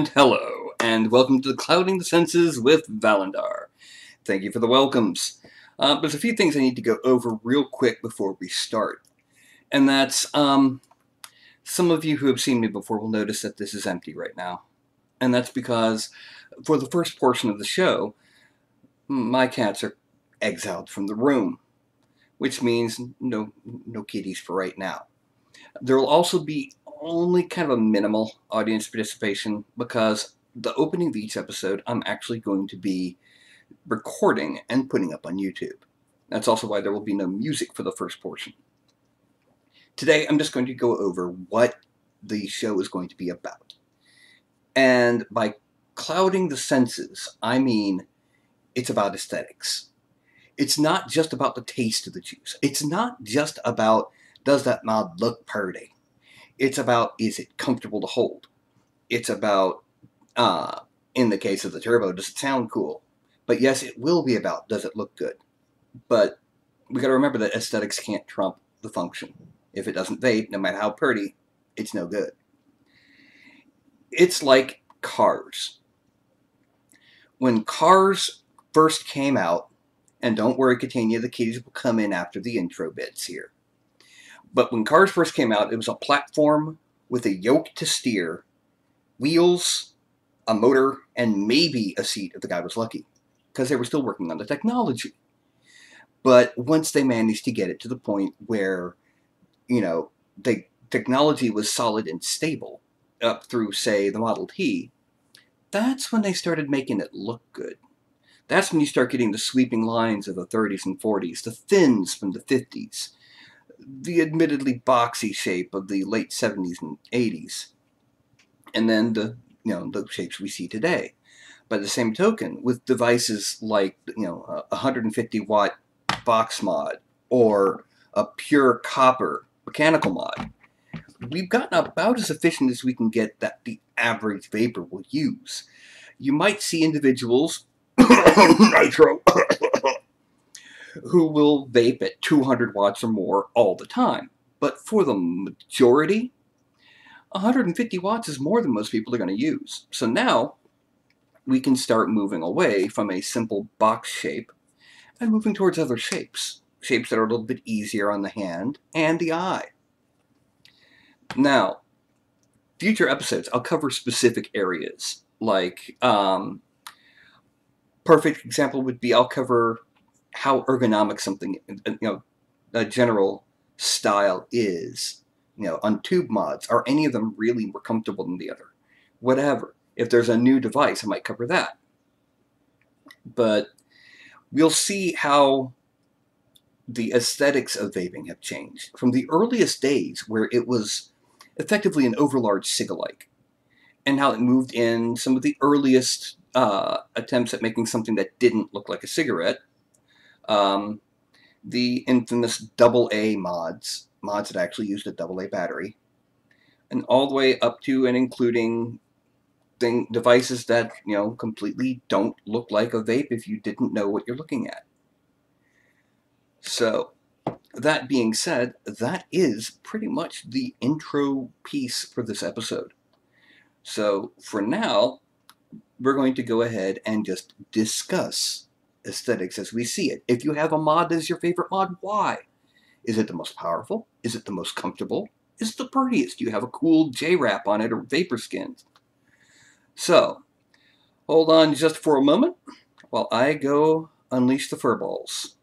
And hello, and welcome to Clouding the Senses with Valandar. Thank you for the welcomes. There's a few things I need to go over real quick before we start. And that's, some of you who have seen me before will notice that this is empty right now. And that's because for the first portion of the show, my cats are exiled from the room, which means no kitties for right now. There will also be only kind of a minimal audience participation because the opening of each episode I'm actually going to be recording and putting up on YouTube. That's also why there will be no music for the first portion. Today I'm just going to go over what the show is going to be about. And by clouding the senses, I mean it's about aesthetics. It's not just about the taste of the juice. It's not just about does that mod look pretty. It's about, is it comfortable to hold? It's about, in the case of the turbo, does it sound cool? But yes, it will be about, does it look good? But we got to remember that aesthetics can't trump the function. If it doesn't vape, no matter how pretty, it's no good. It's like cars. When cars first came out, and don't worry, Catania, the kitties will come in after the intro bits here. But when cars first came out, it was a platform with a yoke to steer, wheels, a motor, and maybe a seat if the guy was lucky, because they were still working on the technology. But once they managed to get it to the point where, the technology was solid and stable, up through, say, the Model T, that's when they started making it look good. That's when you start getting the sweeping lines of the 30s and 40s, the fins from the 50s, the admittedly boxy shape of the late 70s and 80s, and then the shapes we see today. By the same token, with devices like a 150 watt box mod or a pure copper mechanical mod, we've gotten about as efficient as we can get that the average vapor will use. You might see individuals nitro who will vape at 200 watts or more all the time. But for the majority, 150 watts is more than most people are going to use. So now we can start moving away from a simple box shape and moving towards other shapes. Shapes that are a little bit easier on the hand and the eye. Now, future episodes, I'll cover specific areas. Like, perfect example would be I'll cover how ergonomic something, a general style is, on tube mods. Are any of them really more comfortable than the other? Whatever. If there's a new device, I might cover that. But we'll see how the aesthetics of vaping have changed from the earliest days where it was effectively an overlarge cig-alike, and how it moved in some of the earliest attempts at making something that didn't look like a cigarette. The infamous AA mods that actually used a AA battery, and all the way up to and including devices that, completely don't look like a vape if you didn't know what you're looking at. So, that being said, that is pretty much the intro piece for this episode. So, for now, we're going to go ahead and just discuss aesthetics as we see it. If you have a mod as your favorite mod, why? Is it the most powerful? Is it the most comfortable? Is it the prettiest? Do you have a cool J-wrap on it or vapor skins? So, hold on just for a moment while I go unleash the furballs.